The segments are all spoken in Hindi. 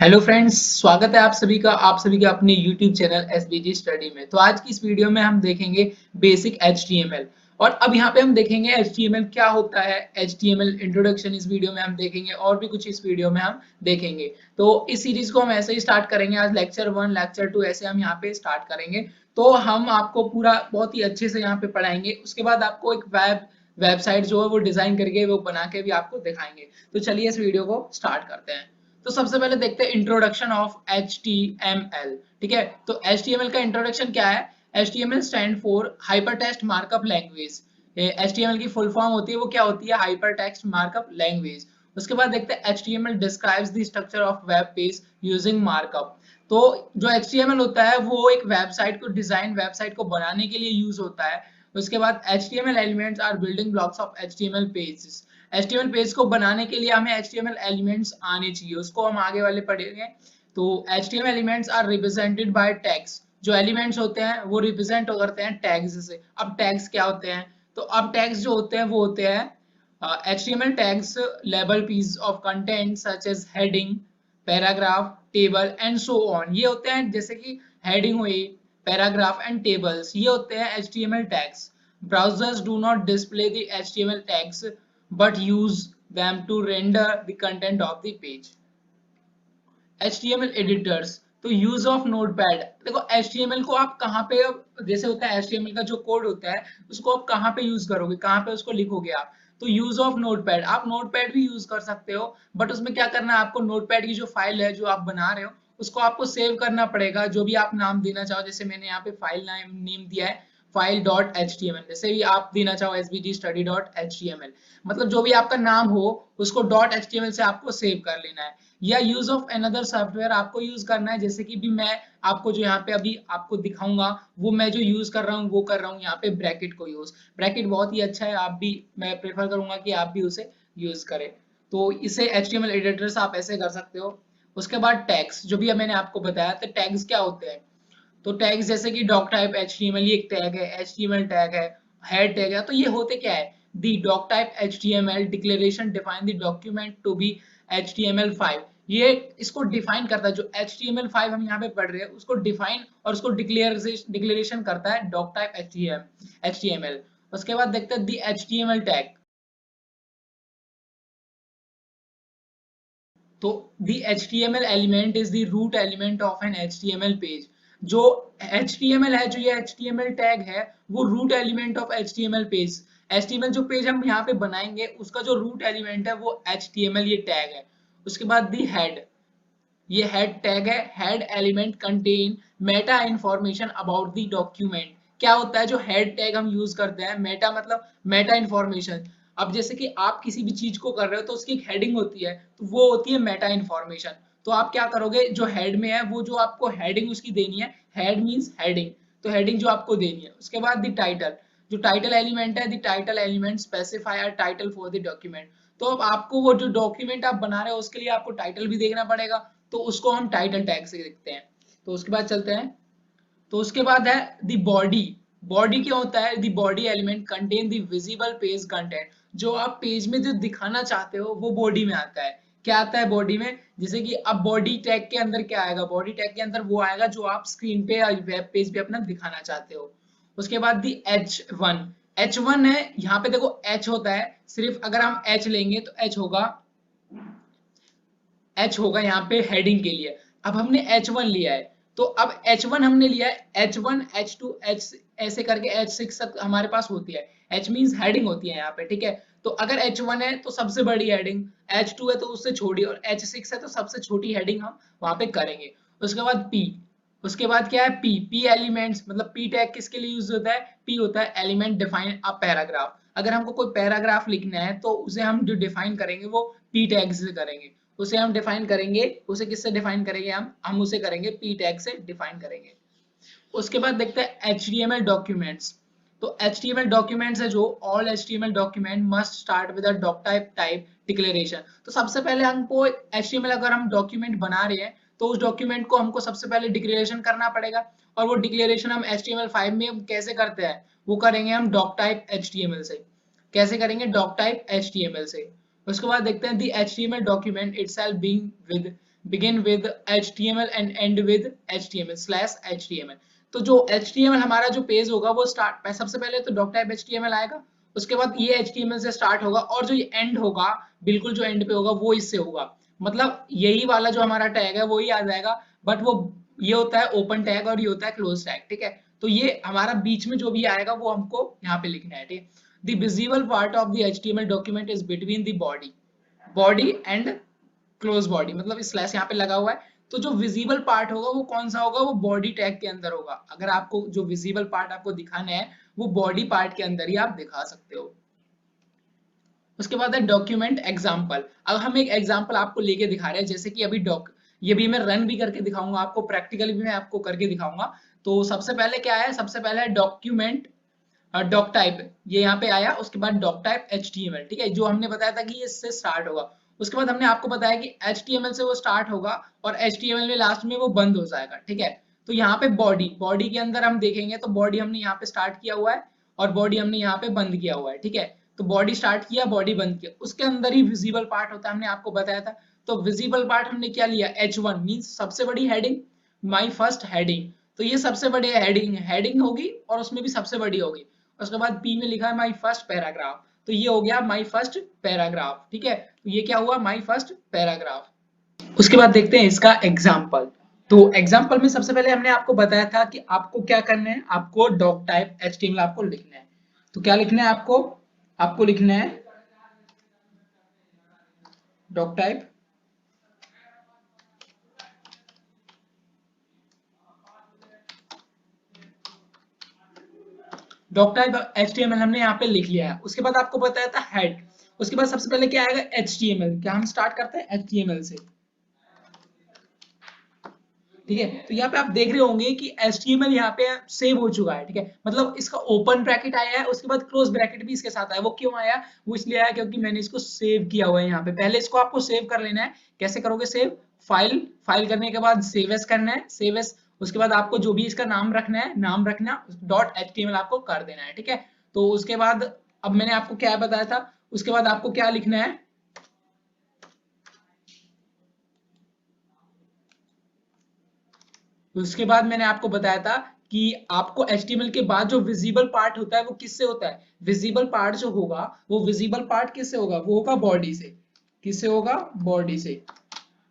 हेलो फ्रेंड्स, स्वागत है आप सभी का अपने यूट्यूब चैनल एसबीजी स्टडी में। तो आज की इस वीडियो में हम देखेंगे बेसिक एचटीएमएल। और अब यहाँ पे हम देखेंगे एचटीएमएल क्या होता है, एचटीएमएल इंट्रोडक्शन इस वीडियो में हम देखेंगे और भी कुछ इस वीडियो में हम देखेंगे। तो इस सीरीज को हम ऐसे ही स्टार्ट करेंगे। आज लेक्चर 1 लेक्चर 2 ऐसे हम यहाँ पे स्टार्ट करेंगे। तो हम आपको पूरा बहुत ही अच्छे से यहाँ पे पढ़ाएंगे। उसके बाद आपको एक वेबसाइट जो है वो डिजाइन करके वो बना के भी आपको दिखाएंगे। तो चलिए इस वीडियो को स्टार्ट करते हैं। तो सबसे पहले देखते हैं इंट्रोडक्शन ऑफ HTML। ठीक है, तो HTML का इंट्रोडक्शन क्या है? HTML stand for hyper text markup language. HTML की फुल फॉर्म होती है, वो क्या होती है? Hyper text markup language. उसके बाद देखते हैं HTML describes the structure of web page using markup. तो जो HTML होता है वो एक वेबसाइट को बनाने के लिए यूज होता है। उसके बाद HTML elements are building blocks of HTML pages. HTML page को बनाने के लिए हमें HTML एलिमेंट्स आने चाहिए, उसको हम आगे वाले पढ़ेंगे। तो HTML elements are represented by tags. जो एलिमेंट्स होते हैं वो रिप्रेजेंट करते हैं टैग्स से। अब टैग्स क्या होते हैं? तो अब टैग्स जो होते हैं वो होते हैं HTML tags label piece of content such as heading, paragraph, table and so on. ये होते हैं जैसे कि हेडिंग हुई, पैराग्राफ एंड टेबल्स, ये होते हैं HTML tags. Browsers do not display the HTML tags but use them to render the content of the page. HTML editors, तो यूज ऑफ नोटपैड। देखो HTML को आप कहाँ पे, जैसे होता है HTML का जो कोड होता है उसको आप कहाँ पे यूज करोगे, कहाँ पे उसको लिखोगे आप? तो यूज ऑफ नोटपैड, आप नोटपैड भी यूज कर सकते हो, बट उसमें क्या करना है आपको? नोटपैड की जो फाइल है जो आप बना रहे हो उसको आपको सेव करना पड़ेगा, जो भी आप नाम देना चाहो। जैसे मैंने यहाँ पे फाइल नेम दिया है फाइल डॉट एचटीएमएल, जैसे भी आप देना चाहो एसबीजी स्टडी डॉट एचटीएमएल, मतलब जो भी आपका नाम हो उसको डॉट एचटीएमएल से आपको सेव कर लेना है। या यूज ऑफ अनदर सॉफ्टवेयर आपको यूज करना है, जैसे कि भी मैं आपको जो यहाँ पे अभी आपको दिखाऊंगा वो मैं जो यूज कर रहा हूँ वो कर रहा हूँ यहाँ पे ब्रैकेट को यूज। ब्रैकेट बहुत ही अच्छा है, आप भी, मैं प्रेफर करूंगा कि आप भी उसे यूज करें। तो इसे एचटीएमएल एडिटर्स आप ऐसे कर सकते हो। उसके बाद टैग्स, जो भी मैंने आपको बताया, तो टैग्स क्या होते हैं? तो टैग्स जैसे कि डॉक टाइप एचटीएमएल, ये एक टैग है, एचटीएमएल टैग है, हेड टैग है। तो ये होते क्या है? The doctype HTML declaration define the document to be HTML5। ये इसको डिफाइन करता है, जो HTML5 हम यहाँ पे पढ़ रहे हैं उसको डिफाइन और उसको डिक्लेरेशन करता है डॉक टाइप HTML। उसके बाद देखते हैं दी HTML टैग। तो the HTML element is the root element of an HTML page। जो HTML है, जो ये HTML टैग है, वो root element of HTML page. HTML जो पेज हम यहाँ पे बनाएंगे उसका जो रूट एलिमेंट है वो HTML ये टैग है। उसके बाद दी हेड, ये हेड टैग है। Head element contain Meta information about the document. क्या होता है जो हेड टैग हम यूज करते हैं? मेटा मतलब मेटा इंफॉर्मेशन। अब जैसे कि आप किसी भी चीज को कर रहे हो तो उसकी एक हेडिंग होती है, तो वो होती है मेटा इंफॉर्मेशन। तो आप क्या करोगे, जो हेड में है वो जो आपको हेडिंग उसकी देनी है, हेड मींस हेडिंग, तो हेडिंग जो आपको देनी है। उसके बाद द टाइटल, जो टाइटल एलिमेंट है, the title element specify a title for the document. तो अब आपको वो जो डॉक्यूमेंट आप बना रहे हो उसके लिए आपको टाइटल भी देखना पड़ेगा, तो उसको हम टाइटल टैग से देखते हैं। तो उसके बाद चलते हैं। तो उसके बाद है द बॉडी। बॉडी क्या होता है? The body element contain the visible page content. जो आप पेज में जो दिखाना चाहते हो वो बॉडी में आता है। क्या आता है बॉडी में? जैसे कि अब बॉडी टैग के अंदर क्या आएगा? बॉडी टैग के अंदर वो आएगा जो आप स्क्रीन पे या वेब पेज पे अपना दिखाना चाहते हो। उसके बाद दी H1। H1 है, यहाँ पे देखो H होता है, सिर्फ अगर हम H लेंगे तो H होगा यहाँ पे हेडिंग के लिए। अब हमने H1 लिया है, तो अब H1 हमने लिया है, H1 H2 H ऐसे करके H6 तक हमारे पास होती है। H मींस हेडिंग होती है यहाँ पे, ठीक है। तो अगर H1 है तो सबसे बड़ी हेडिंग, H2 है तो उससे छोटी, और H6 है तो सबसे छोटी हेडिंग हम वहां पे करेंगे। उसके बाद P, उसके बाद क्या है? P एलिमेंट्स, मतलब P टैग किसके लिए यूज होता है? P होता है एलिमेंट डिफाइन अ पैराग्राफ। अगर हमको कोई पैराग्राफ लिखना है तो उसे हम जो डिफाइन करेंगे वो P टैग से करेंगे। उसे हम डिफाइन करेंगे, उसे किससे डिफाइन करेंगे? हम उसे करेंगे P टैग से डिफाइन करेंगे। उसके बाद देखते हैं HTML डॉक्यूमेंट्स। तो HTML डॉक्यूमेंट्स है जो all HTML document must start with a doctype declaration. तो सबसे पहले हमको HTML अगर हम डॉक्यूमेंट बना रहे हैं तो उस डॉक्यूमेंट को हमको सबसे पहले डिक्लेरेशन करना पड़ेगा, और वो डिक्लेरेशन हम HTML5 में कैसे करते हैं? वो करेंगे हम डॉक टाइप HTML से। कैसे करेंगे? डॉक टाइप HTML से। उसके बाद देखते हैं दी HTML document itself being with begin with HTML and end with HTML/HTML। तो जो HTML हमारा जो पेज होगा वो स्टार्ट सबसे पहले तो डॉक टाइप HTML आएगा, उसके बाद ये HTML से स्टार्ट होगा और जो ये एंड होगा बिल्कुल जो एंड पे होगा वो इससे होगा। मतलब यही वाला जो हमारा टैग है वो ही आ जाएगा, बट वो ये होता है ओपन टैग और ये होता है क्लोज टैग। ठीक है, तो ये हमारा बीच में जो भी आएगा वो हमको यहाँ पे लिखना है। ठीक है, the visible part of the HTML document is between the body and close body, मतलब स्लैश यहाँ पे लगा हुआ है। तो जो विजिबल पार्ट होगा वो कौन सा होगा, वो बॉडी टैग के अंदर होगा। अगर आपको जो विजिबल पार्ट आपको दिखाना है वो बॉडी पार्ट के अंदर ही आप दिखा सकते हो। उसके बाद है डॉक्यूमेंट एग्जाम्पल। अब हम एक एग्जाम्पल आपको लेके दिखा रहे हैं, जैसे कि अभी ये भी मैं रन भी करके दिखाऊंगा आपको, प्रैक्टिकली भी मैं आपको करके दिखाऊंगा। तो सबसे पहले क्या है, सबसे पहले है डॉक्यूमेंट डॉक टाइप, ये यहाँ पे आया। उसके बाद डॉक टाइप HTML, ठीक है, जो हमने बताया था कि ये इससे स्टार्ट होगा। उसके बाद हमने आपको बताया कि HTML से वो स्टार्ट होगा और HTML में लास्ट में वो बंद हो जाएगा। ठीक है, तो यहाँ पे बॉडी के अंदर हम देखेंगे तो बॉडी हमने यहाँ पे स्टार्ट किया हुआ है और बॉडी हमने यहाँ पे बंद किया हुआ है। ठीक है, तो बॉडी स्टार्ट किया, बॉडी बंद किया, उसके अंदर ही विजिबल पार्ट होता है, हमने आपको बताया था। तो विजिबल पार्ट हमने क्या लिया, H1 मींस सबसे बड़ी हेडिंग, माई फर्स्ट हेडिंग। तो ये सबसे बड़ी हेडिंग होगी और उसमें भी सबसे बड़ी होगी। उसके बाद पी में लिखा है माई फर्स्ट पैराग्राफ, तो ये हो गया माई फर्स्ट पैराग्राफ। ठीक है, तो ये क्या हुआ, माई फर्स्ट पैराग्राफ। उसके बाद देखते हैं इसका एग्जाम्पल। तो एग्जाम्पल में सबसे पहले हमने आपको बताया था कि आपको क्या करना है, आपको डॉक टाइप HTML आपको लिखना है। तो क्या लिखना है आपको, आपको लिखना है डॉक टाइप HTML हमने यहाँ पे लिख लिया है। उसके बाद आपको बताया था हेड, उसके बाद सबसे पहले क्या आएगा HTML। क्या हम स्टार्ट करते हैं HTML से। ठीक है, तो यहाँ पे आप देख रहे होंगे कि HTML यहाँ पे सेव हो चुका है। ठीक है, मतलब इसका ओपन ब्रैकेट आया है, उसके बाद क्लोज ब्रैकेट भी इसके साथ आया। वो क्यों आया, वो इसलिए आया क्योंकि मैंने इसको सेव किया हुआ है यहाँ पे। पहले इसको आपको सेव कर लेना है। कैसे करोगे सेव, फाइल करने के बाद सेव एस करना है, सेव एस। उसके बाद आपको जो भी इसका नाम रखना है, नाम रखना .html आपको कर देना है। ठीक है, तो उसके बाद अब मैंने आपको क्या बताया था, उसके बाद आपको क्या लिखना है, उसके बाद मैंने आपको बताया था कि आपको HTML के बाद जो विजिबल पार्ट होता है वो किससे होता है, विजिबल पार्ट जो होगा वो विजिबल पार्ट किससे होगा, वो होगा बॉडी से। किससे होगा, बॉडी से।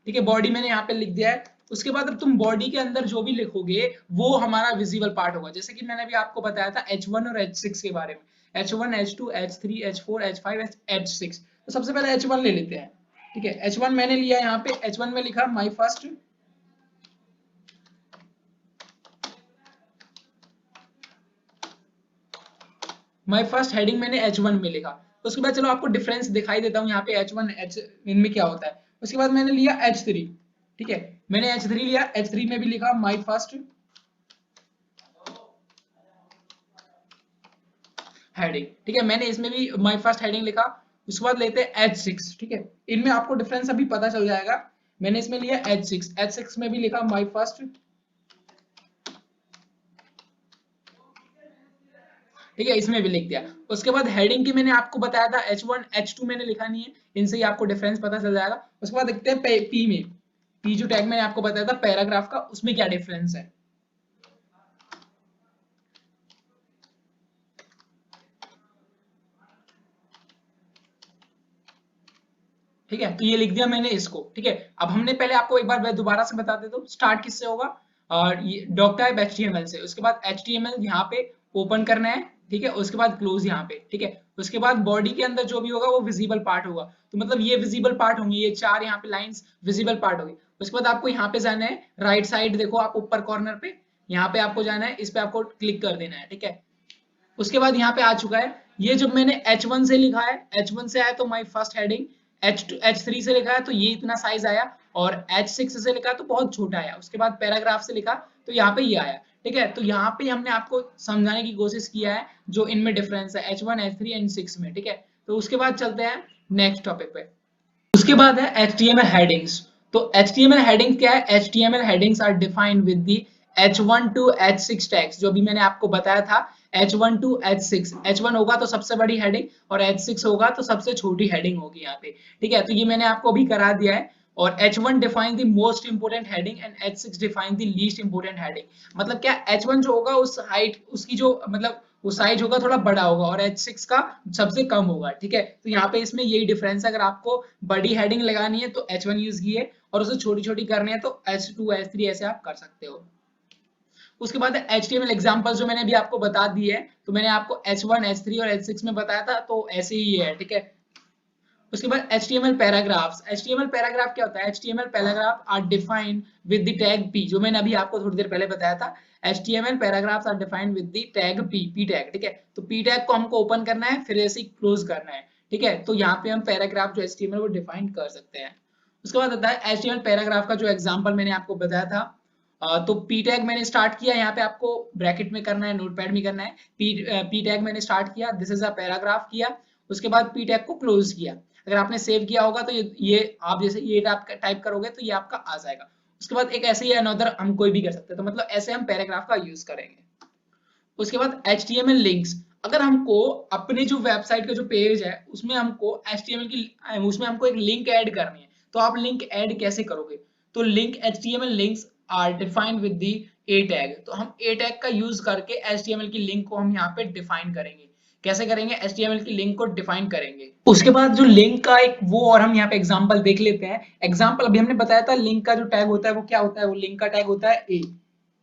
ठीक है, बॉडी मैंने यहाँ पे लिख दिया है। उसके बाद अब तुम बॉडी के अंदर जो भी लिखोगे वो हमारा विजिबल पार्ट होगा। जैसे कि मैंने अभी आपको बताया था H1 और H6 के बारे में, H1 H2 H3 H4 H5 H6। तो सबसे पहले H1 ले लेते हैं। ठीक है, H1 मैंने लिया, यहाँ पे H1 में लिखा माई फर्स्ट हेडिंग मैंने H1 में लिखा। उसके बाद चलो आपको डिफरेंस दिखाई देता हूँ यहाँ पे H1 H इनमें क्या होता है। उसके बाद मैंने लिया H3। ठीक है, मैंने H3 लिया, H3 में भी लिखा माई फर्स्ट हेडिंग। ठीक है, मैंने इसमें भी माई फर्स्ट हेडिंग लिखा। उसके बाद लेते हैं H6। ठीक है, इनमें आपको डिफरेंस अभी पता चल जाएगा। मैंने इसमें लिया H6 में भी लिखा माई फर्स्ट। ठीक है, इसमें भी लिख दिया। उसके बाद हेडिंग की मैंने आपको बताया था H1 H2 मैंने लिखा नहीं है, इनसे ही आपको डिफरेंस पता चल जाएगा। उसके बाद देखते हैं पी में, पी जो टैग मैंने आपको बताया था पैराग्राफ का, उसमें क्या डिफरेंस है। ठीक है, तो ये लिख दिया मैंने इसको। ठीक है, अब हमने पहले आपको एक बार दोबारा से बता देता हूँ, स्टार्ट किससे होगा, और ये डॉक टाइप HTML से। उसके बाद HTML यहाँ पे ओपन करना है। ठीक है, उसके बाद क्लोज यहाँ पे। ठीक है, उसके बाद बॉडी के अंदर जो भी होगा वो विजिबल पार्ट होगा। तो मतलब ये विजिबल पार्ट होंगे, ये चार यहाँ पे लाइंस विजिबल पार्ट होगी। उसके बाद आपको यहाँ पे जाना है, राइट साइड देखो आप ऊपर कॉर्नर पे, यहाँ पे आपको जाना है, इस पे आपको क्लिक कर देना है। ठीक है, उसके बाद यहाँ पे आ चुका है। ये जब मैंने H1 से लिखा है, H1 से आया तो my first heading, H2 H3 से लिखा है तो ये इतना साइज आया, और H6 से लिखा तो बहुत छोटा आया। उसके बाद पैराग्राफ से लिखा तो यहाँ पे ये आया। ठीक है, तो यहाँ पे हमने आपको समझाने की कोशिश किया है जो इनमें डिफरेंस है H1 H3 एंड 6 में। ठीक है, तो उसके बाद चलते हैं नेक्स्ट टॉपिक पे। उसके बाद है HTML headings। तो HTML headings क्या है, HTML headings are defined with the H1 to H6 tags, जो भी मैंने आपको बताया था H1 to H6। H1 होगा तो सबसे बड़ी हेडिंग और H6 होगा तो सबसे छोटी हेडिंग होगी यहाँ पे। ठीक है, तो ये मैंने आपको अभी करा दिया है। और H1 define the most important heading and H6 define the least important heading. मतलब क्या H1 जो होगा उस हाइट उसकी जो मतलब वो साइज होगा थोड़ा बड़ा होगा और H6 का सबसे कम होगा, ठीक है। तो यहाँ पे इसमें यही डिफरेंस है, अगर आपको बड़ी हेडिंग लगानी है तो H1 यूज कीजिए और उसे छोटी छोटी करनी है तो H2 H3 ऐसे आप कर सकते हो। उसके बाद HTML एग्जांपल्स जो मैंने अभी आपको बता दी है, तो मैंने आपको H1 H3 और H6 में बताया था, तो ऐसे ही है, ठीक है। उसके बाद HTML पैराग्राफ्स। HTML पैराग्राफ क्या होता है? HTML paragraph are defined with the tag p, जो मैंने अभी आपको थोड़ी देर पहले बताया था। HTML paragraphs are defined with the tag p tag, ठीक है। तो p टैग को हमको ओपन करना है, फिर ऐसे ही क्लोज करना है, ठीक है। तो यहाँ पे हम पैराग्राफ जो HTML वो डिफाइन कर सकते हैं। उसके बाद आता है HTML पैराग्राफ का जो एग्जाम्पल मैंने आपको बताया था। तो p टैग मैंने स्टार्ट किया, यहाँ पे आपको ब्रैकेट में करना है, नोटपैड में करना है। p टैग मैंने स्टार्ट किया, दिस इज अ पैराग्राफ किया, उसके बाद p टैग को क्लोज किया। अगर आपने सेव किया होगा तो ये आप जैसे ये टाइप करोगे तो ये आपका आ जाएगा। उसके बाद एक ऐसे ही अनदर हम कोई भी कर सकते हैं, तो मतलब ऐसे हम पैराग्राफ का यूज करेंगे। उसके बाद HTML लिंक्स। अगर हमको अपने जो वेबसाइट का जो पेज है उसमें हमको HTML की उसमें हमको एक लिंक ऐड करनी है, तो आप लिंक ऐड कैसे करोगे? तो link HTML links are defined with the a tag. तो हम a टैग का यूज करके HTML की लिंक को हम यहाँ पे डिफाइन करेंगे। कैसे करेंगे? HTML की लिंक को डिफाइन करेंगे। उसके बाद जो लिंक का एक वो और हम यहाँ पे एग्जांपल देख लेते हैं। एग्जांपल अभी हमने बताया था लिंक का जो टैग होता है वो क्या होता है? वो लिंक का टैग होता है a।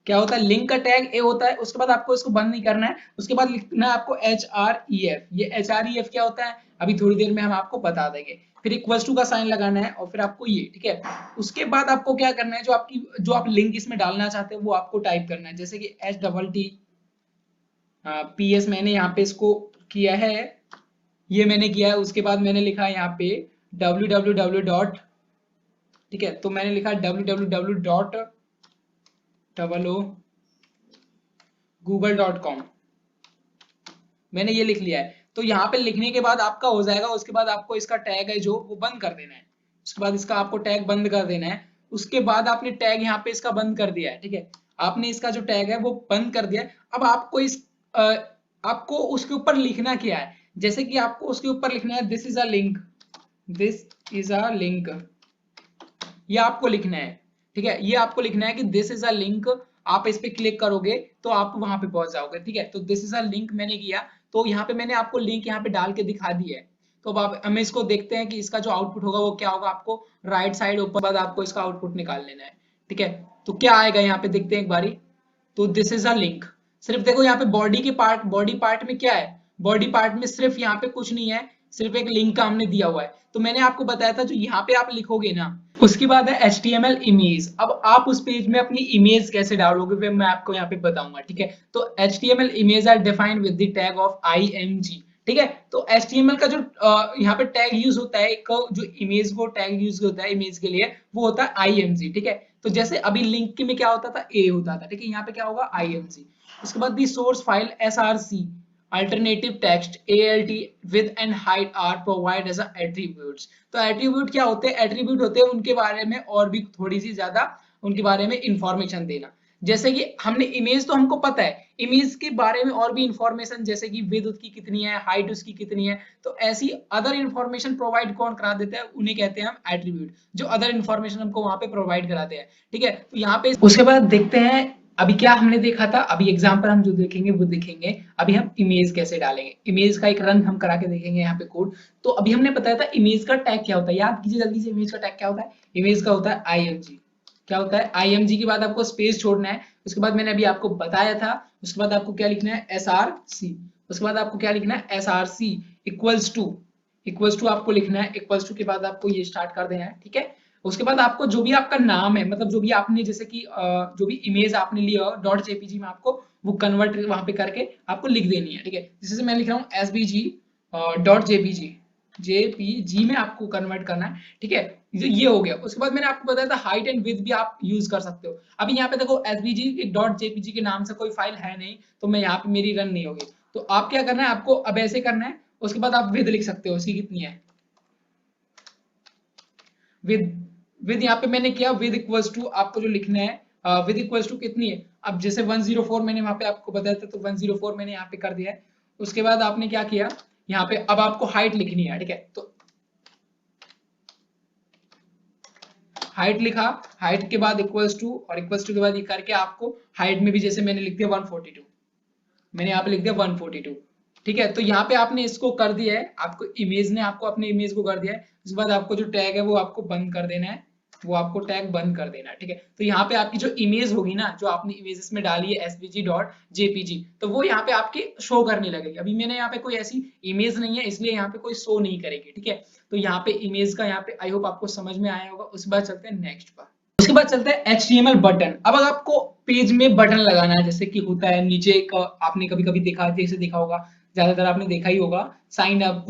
क्या होता है? लिंक का टैग ए होता है। उसके बाद आपको इसको बंद नहीं करना है, उसके बाद लिखना है आपको href। ये href क्या होता है अभी थोड़ी देर में हम आपको बता देंगे। फिर इक्वल्स टू का साइन लगाना है और फिर आपको ये, ठीक है। उसके बाद आपको क्या करना है, जो आप लिंक इसमें डालना चाहते हैं वो आपको टाइप करना है, जैसे कि HTTPS मैंने यहाँ पे इसको किया है, ये मैंने किया है। उसके बाद मैंने लिखा है यहाँ पे www डॉट, ठीक है। तो मैंने लिखा www डॉट google.com, मैंने ये लिख लिया है। तो यहाँ पे लिखने के बाद आपका हो जाएगा। उसके बाद आपको इसका टैग है जो वो बंद कर देना है। उसके बाद इसका आपको टैग बंद कर देना है। उसके बाद आपने टैग यहाँ पे इसका बंद कर दिया है, ठीक है। आपने इसका जो टैग है वो बंद कर दिया है। अब आपको आपको उसके ऊपर लिखना क्या है? जैसे कि आपको उसके ऊपर लिखना है this is a link, this is a link, ये आपको लिखना है, ठीक है। ये आपको लिखना है कि दिस इज अ लिंक। आप इस पे क्लिक करोगे तो आप वहां पे पहुंच जाओगे, ठीक है। तो दिस इज अ लिंक मैंने किया, तो यहाँ पे मैंने आपको लिंक यहाँ पे डाल के दिखा दी है। तो अब आप हमें इसको देखते हैं कि इसका जो आउटपुट होगा वो क्या होगा। आपको राइट साइड ऊपर बाद आपको इसका आउटपुट निकाल लेना है, ठीक है। तो क्या आएगा यहाँ पे देखते हैं एक बारी। तो दिस इज अ लिंक। सिर्फ देखो यहाँ पे बॉडी पार्ट में क्या है? बॉडी पार्ट में सिर्फ यहाँ पे कुछ नहीं है, सिर्फ एक लिंक का हमने दिया हुआ है। तो मैंने आपको बताया था जो यहाँ पे आप लिखोगे ना, उसके बाद है HTML इमेज। अब आप उस पेज में अपनी इमेज कैसे डालोगे वो मैं आपको यहाँ पे बताऊंगा, ठीक है। तो HTML image are defined with the tag of img, ठीक है। तो HTML का जो यहाँ पे टैग यूज होता है, एक जो इमेज वो टैग यूज होता है इमेज के लिए, वो होता है img, ठीक है। तो जैसे अभी लिंक में क्या होता था? a होता था, ठीक है। यहाँ पे क्या होगा? img। उसके बाद दी source file src alternative text alt width and height are provided as attributes। तो एट्रीब्यूट क्या होते हैं? एट्रीब्यूट होते हैं उनके बारे में और भी थोड़ी सी ज्यादा उनके बारे में इंफॉर्मेशन देना। जैसे कि हमने इमेज तो हमको पता है, इमेज के बारे में और भी इंफॉर्मेशन, जैसे कि विड्थ उसकी कितनी है, हाइट उसकी कितनी है, तो ऐसी अदर इंफॉर्मेशन प्रोवाइड कौन करा देता है? उन्हें कहते हैं हम एट्रीब्यूट, जो अदर इंफॉर्मेशन हमको वहां पे प्रोवाइड कराते हैं, ठीक है। तो यहाँ पे उसके बाद देखते हैं अभी क्या हमने देखा था। अभी एग्जांपल हम जो देखेंगे वो देखेंगे अभी हम इमेज कैसे डालेंगे। इमेज का एक रन हम करा के देखेंगे यहाँ पे कोड। तो अभी हमने बताया था इमेज का टैग क्या होता है, याद कीजिए जल्दी से। इमेज का टैग क्या होता है? इमेज का होता है img। क्या होता है? img के बाद आपको स्पेस छोड़ना है। उसके बाद मैंने अभी आपको बताया था, उसके बाद आपको क्या लिखना है? src। उसके बाद आपको क्या लिखना है? src इक्वल्स टू आपको लिखना है। इक्वल्स टू के बाद आपको ये स्टार्ट कर देना है, ठीक है। उसके बाद आपको जो भी आपका नाम है, मतलब जो भी आपने जैसे कि जो भी इमेज आपने लिया हो .jpg में, आपको वो कन्वर्ट वहां पे करके आपको लिख देनी है, ठीक है। जैसे मैं लिख रहा हूँ svg .jpg में आपको कन्वर्ट करना है, ठीक है। ये हो गया। उसके बाद मैंने आपको बताया था हाइट एंड विड्थ भी आप यूज कर सकते हो। अभी यहाँ पे देखो svg.jpg के नाम से कोई फाइल है नहीं, तो मैं यहाँ पे मेरी रन नहीं होगी। तो आप क्या करना है? आपको अब ऐसे करना है। उसके बाद आप विड्थ लिख सकते हो उसकी कितनी है, विद विद यहाँ पे मैंने किया विद इक्वल्स टू आपको जो लिखना है विद इक्वल्स टू कितनी है। अब जैसे 104 मैंने वहां पे आपको बताया था, तो 104 मैंने यहाँ पे कर दिया है। उसके बाद आपने क्या किया यहाँ पे, अब आपको हाइट लिखनी है, ठीक है। तो हाइट लिखा, हाइट के बाद इक्वल्स टू, और इक्वल्स टू के बाद ये करके आपको हाइट में भी जैसे मैंने लिख दिया 142, मैंने यहाँ पे लिख दिया 142। ठीक है, तो यहाँ पे आपने इसको कर दिया है, आपको इमेज ने आपको अपने इमेज को कर दिया है। उसके बाद आपको जो टैग है वो आपको बंद कर देना है, वो आपको टैग बंद कर देना है। ठीक है, तो यहाँ पे आपकी जो इमेज होगी ना, जो आपने इमेजेस में डाली है svg.jpg, तो वो यहाँ पे आपकी शो करने लगेगी। अभी मैंने यहाँ पे कोई ऐसी इमेज नहीं है, इसलिए यहाँ पे कोई शो नहीं करेगी। ठीक है, तो यहाँ पे इमेज का यहाँ पे आई होप आपको समझ में आया होगा। उसके बाद चलते हैं नेक्स्ट पर। उसके बाद चलते हैं HTML बटन। अब अगर आपको पेज में बटन लगाना है, जैसे कि होता है नीचे एक, आपने कभी कभी देखा, जैसे देखा होगा, ज्यादातर आपने देखा ही होगा, साइन अप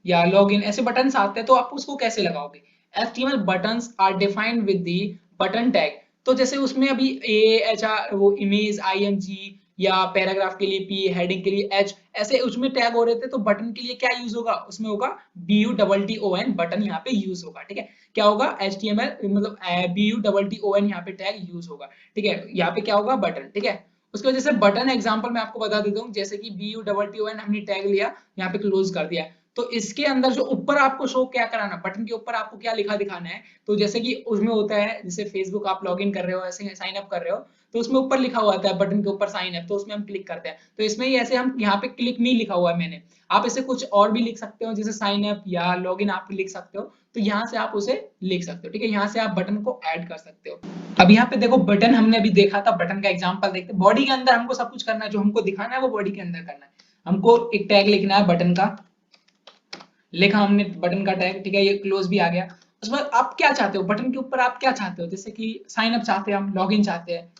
या लॉग इन ऐसे बटन आते हैं, तो आप उसको कैसे लगाओगे? HTML buttons are defined with the button tag। तो जैसे उसमें अभी AHR, वो इमेज IMG, या पैराग्राफ के लिए P, हेडिंग के लिए H, ऐसे उसमें टैग हो रहे थे। तो बटन के लिए क्या यूज होगा? उसमें होगा BUTTON, बटन यहाँ पे यूज होगा। ठीक है, क्या होगा? HTML मतलब BUTTON यहाँ पे टैग यूज होगा। ठीक है, यहाँ पे क्या होगा? बटन। ठीक है, उसकी वजह से बटन एग्जांपल मैं आपको बता देता हूँ, जैसे कि BUTTON हमने टैग लिया, यहाँ पे क्लोज कर दिया, तो इसके अंदर जो ऊपर आपको शो क्या कराना, बटन के ऊपर आपको क्या लिखा दिखाना है? तो जैसे कि उसमें होता है, जैसे फेसबुक आप लॉगिन कर रहे हो, ऐसे साइन अप कर रहे हो, तो उसमें ऊपर लिखा हुआ आता है बटन के ऊपर साइन अप, तो उसमें हम क्लिक करते हैं। तो इसमें ही ऐसे हम यहाँ पे क्लिक मी लिखा हुआ है मैंने, आप इसे कुछ और भी लिख सकते हो, जैसे साइन अप या लॉगिन आप लिख सकते हो, तो यहाँ से आप उसे लिख सकते हो। ठीक है, यहाँ से आप बटन को ऐड कर सकते हो। अब यहाँ पे देखो, बटन हमने अभी देखा था, बटन का एग्जांपल देखते हैं। बॉडी के अंदर हमको सब कुछ करना है, जो हमको दिखाना है वो बॉडी के अंदर करना है। हमको एक टैग लिखना है बटन का, लिखा हमने बटन का टैग। ठीक है, ये क्लोज भी आ गया। उसके बाद आप क्या चाहते हो बटन के ऊपर, आप क्या चाहते हो? जैसे कि साइन अप चाहते हैं हम, लॉगिन चाहते हैं,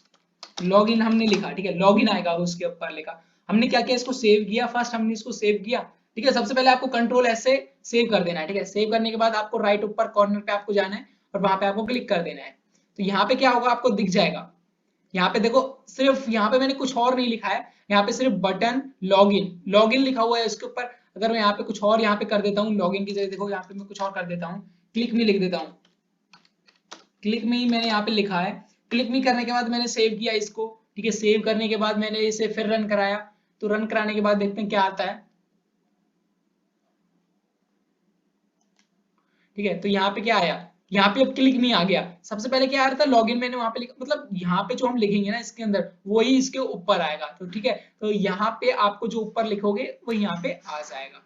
लॉगिन हमने लिखा। ठीक है, लॉगिन आएगा, उसके ऊपर लिखा। हमने क्या किया? इसको सेव किया, फर्स्ट हमने इसको सेव किया। ठीक है, सबसे पहले आपको कंट्रोल एस से सेव कर देना है। ठीक है, सेव करने के बाद आपको राइट ऊपर कॉर्नर पे आपको जाना है, और वहां पे आपको क्लिक कर देना है। तो यहाँ पे क्या होगा? आपको दिख जाएगा, यहाँ पे देखो, सिर्फ यहाँ पे मैंने कुछ और नहीं लिखा है, यहाँ पे सिर्फ बटन लॉगिन, लॉगिन लिखा हुआ है इसके ऊपर। अगर मैं यहाँ पे कुछ और यहाँ पे कर देता हूँ, लॉगिन की जगह देखो यहाँ पे मैं कुछ और कर देता हूँ, क्लिक मी लिख देता हूँ। क्लिक मी मैंने यहाँ पे लिखा है। क्लिक मी करने के बाद मैंने सेव किया इसको। ठीक है, सेव करने के बाद मैंने इसे फिर रन कराया, तो रन कराने के बाद देखते हैं क्या आता है। ठीक है, तो यहाँ पे क्या आया? यहाँ पे अब क्लिक मी आ गया। सबसे पहले क्या आ रहा था? लॉगिन मैंने वहां पे लिखा, मतलब यहाँ पे जो हम लिखेंगे ना इसके अंदर, वही इसके ऊपर आएगा। तो ठीक है, तो यहाँ पे आपको जो ऊपर लिखोगे वो यहाँ पे आ जाएगा।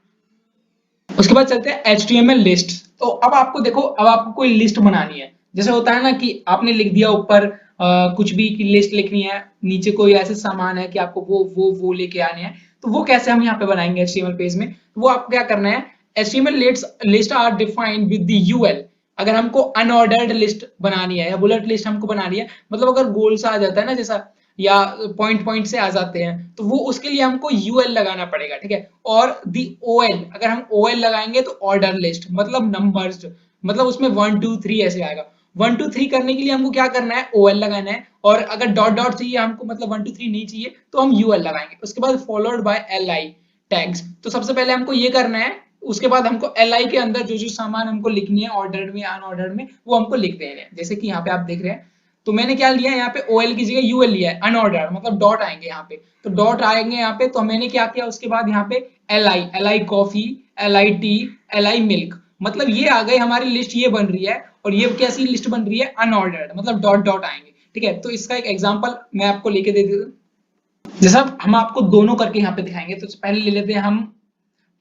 उसके बाद चलते हैं HTML लिस्ट। तो अब आपको देखो, अब आपको कोई लिस्ट बनानी है, जैसे होता है ना कि आपने लिख दिया ऊपर कुछ भी की लिस्ट लिखनी है, नीचे कोई ऐसे सामान है कि आपको वो लेके आने हैं, तो वो कैसे हम यहाँ पे बनाएंगे HTML पेज में? तो वो आपको क्या करना है? HTML list are defined with the UL। अगर हमको अनऑर्डर्ड लिस्ट बनानी है या बुलेट लिस्ट हमको बनानी है, मतलब अगर गोल सा आ जाता है ना जैसा, या पॉइंट पॉइंट से आ जाते हैं, तो वो उसके लिए हमको UL लगाना पड़ेगा। ठीक है, और दी OL, अगर हम OL लगाएंगे तो ऑर्डर लिस्ट, मतलब नंबर्स, मतलब उसमें 1 2 3 ऐसे आएगा। 1 2 3 करने के लिए हमको क्या करना है? OL लगाना है। और अगर डॉट डॉट चाहिए हमको, मतलब 1 2 3 नहीं चाहिए, तो हम UL लगाएंगे। उसके बाद फॉलोड बाय LI टैग्स। तो सबसे पहले हमको ये करना है, उसके बाद हमको LI के अंदर जो जो सामान हमको लिखनी है, ऑर्डर्ड में अनऑर्डर्ड में, वो हमको लिख देने हैं। जैसे कि यहाँ पे आप देख रहे हैं, तो मैंने क्या लिया है? यहाँ पे OL की जगह UL लिया है, अनऑर्डर्ड, मतलब डॉट आएंगे यहाँ पे, तो डॉट आएंगे यहाँ पे। तो मैंने क्या किया? उसके बाद यहाँ पे LI coffee, LI T, LI milk, मतलब ये आ गए हमारी लिस्ट, ये बन रही है। और ये कैसी लिस्ट बन रही है? अनऑर्डर्ड, मतलब डॉट डॉट आएंगे। ठीक है, तो इसका एक एग्जांपल मैं आपको लेके दे देता हूँ। जैसा हम आपको दोनों करके यहाँ पे दिखाएंगे, तो पहले ले लेते हैं हम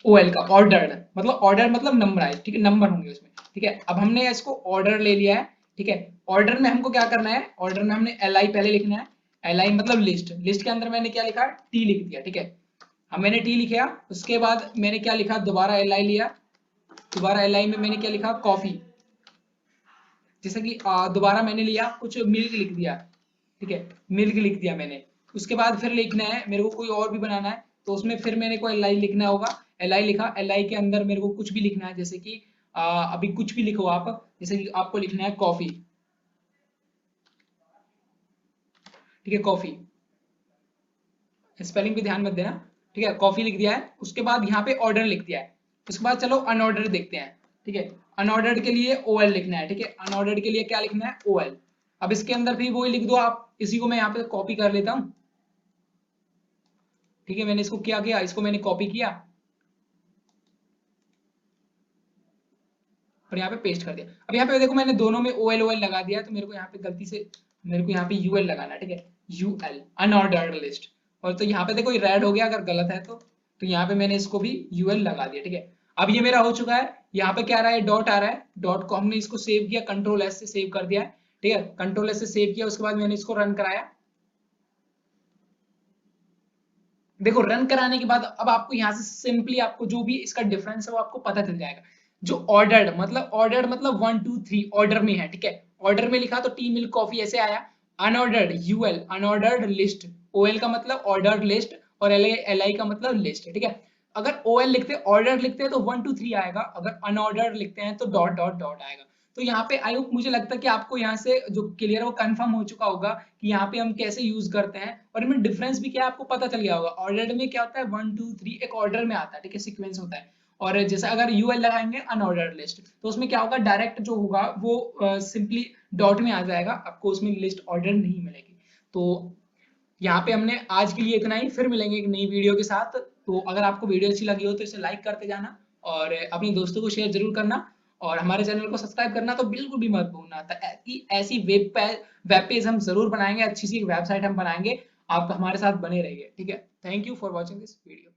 OL का, ऑर्डर्ड, मतलब ऑर्डर मतलब नंबराइज। ठीक है, नंबर होंगे उसमें। ठीक है, अब हमने इसको ऑर्डर ले लिया है। ठीक है, ऑर्डर में हमको क्या करना है? ऑर्डर में हमने LI पहले लिखना है। LI मतलब लिस्ट, लिस्ट के अंदर मैंने क्या लिखा? टी लिख दिया। ठीक है, अब मैंने टी लिखा, उसके बाद मैंने क्या लिखा? दोबारा LI लिया, दोबारा LI में मैंने क्या लिखा? कॉफी। जैसे कि दोबारा मैंने लिया कुछ मिल्क लिख दिया। ठीक है, मिल्क लिख दिया मैंने। उसके बाद फिर लिखना है मेरे को, कोई और भी बनाना है, तो उसमें फिर मैंने को LI लिखना होगा। LI लिखा, LI के अंदर मेरे को कुछ भी लिखना है, जैसे कि अभी कुछ भी लिखो आप, जैसे कि आपको लिखना है कॉफी। ठीक है, कॉफी, स्पेलिंग पे ध्यान मत देना। ठीक है, कॉफी लिख दिया है। उसके बाद यहाँ पे ऑर्डर लिख दिया है। उसके बाद चलो अनऑर्डर देखते हैं। ठीक है, अनऑर्डर्ड के लिए OL लिखना है। ठीक है, अनऑर्डर्ड के लिए क्या लिखना है? OL। अब इसके अंदर भी वही लिख दो आप, इसी को मैं यहाँ पे कॉपी कर लेता हूँ। ठीक है, मैंने इसको क्या किया? इसको मैंने कॉपी किया। और यहाँ पे पेस्ट कर दिया। अब यहाँ पे देखो मैंने दोनों में OL OL लगा दिया, तो मेरे को यहाँ पे गलती से मेरे को यहाँ पे UL लगाना है, ठीक है, UL अनऑर्डर्ड लिस्ट। और तो यहाँ पे देखो ये रेड हो गया अगर गलत है तो यहाँ पे मैंने इसको भी UL लगा दिया, ठीक है। अब ये मेरा हो चुका है। यहाँ पे क्या आ रहा है, डॉट आ रहा है, डॉट को हमने इसको सेव किया, कंट्रोल एस से सेव कर दिया है, ठीक है, कंट्रोल एस से सेव किया, उसके बाद मैंने इसको रन कराया। देखो रन कराने के बाद अब आपको यहाँ से सिंपली आपको जो भी इसका डिफरेंस है वो आपको पता चल जाएगा। जो ऑर्डर्ड मतलब 1 2 3 ऑर्डर में है, ठीक है, ऑर्डर में लिखा तो टी मिल्क कॉफी ऐसे आया। Unordered UL unordered list, OL का मतलब ऑर्डर्ड लिस्ट और LI का मतलब लिस्ट है, ठीक है। अगर OL लिखते हैं ऑर्डर लिखते हैं तो 1 2 3 आएगा, अगर अनऑर्डर्ड लिखते हैं तो डॉट डॉट डॉट आएगा। तो यहाँ पे आई होप मुझे लगता है कि आपको यहाँ से जो क्लियर है वो कंफर्म हो चुका होगा कि यहाँ पे हम कैसे यूज करते हैं, और इनमें डिफरेंस भी क्या है आपको पता चल गया होगा। ऑर्डर्ड में क्या होता है 1 2 3 एक ऑर्डर में आता है, ठीक है, सीक्वेंस होता है। और जैसे अगर UL लगाएंगे अनऑर्डर्ड लिस्ट तो उसमें क्या होगा, डायरेक्ट जो होगा वो सिंपली डॉट में आ जाएगा, आपको उसमें लिस्ट ऑर्डर नहीं मिलेगी। तो यहाँ पे हमने आज के लिए इतना ही, फिर मिलेंगे एक नई वीडियो के साथ। तो अगर आपको वीडियो अच्छी लगी हो तो इसे लाइक करते जाना और अपने दोस्तों को शेयर जरूर करना, और हमारे चैनल को सब्सक्राइब करना तो बिल्कुल भी मत भूलना। ऐसी वेब पेज हम जरूर बनाएंगे, अच्छी सी वेबसाइट हम बनाएंगे, आप हमारे साथ बने रहिए, ठीक है। Thank you for watching this video.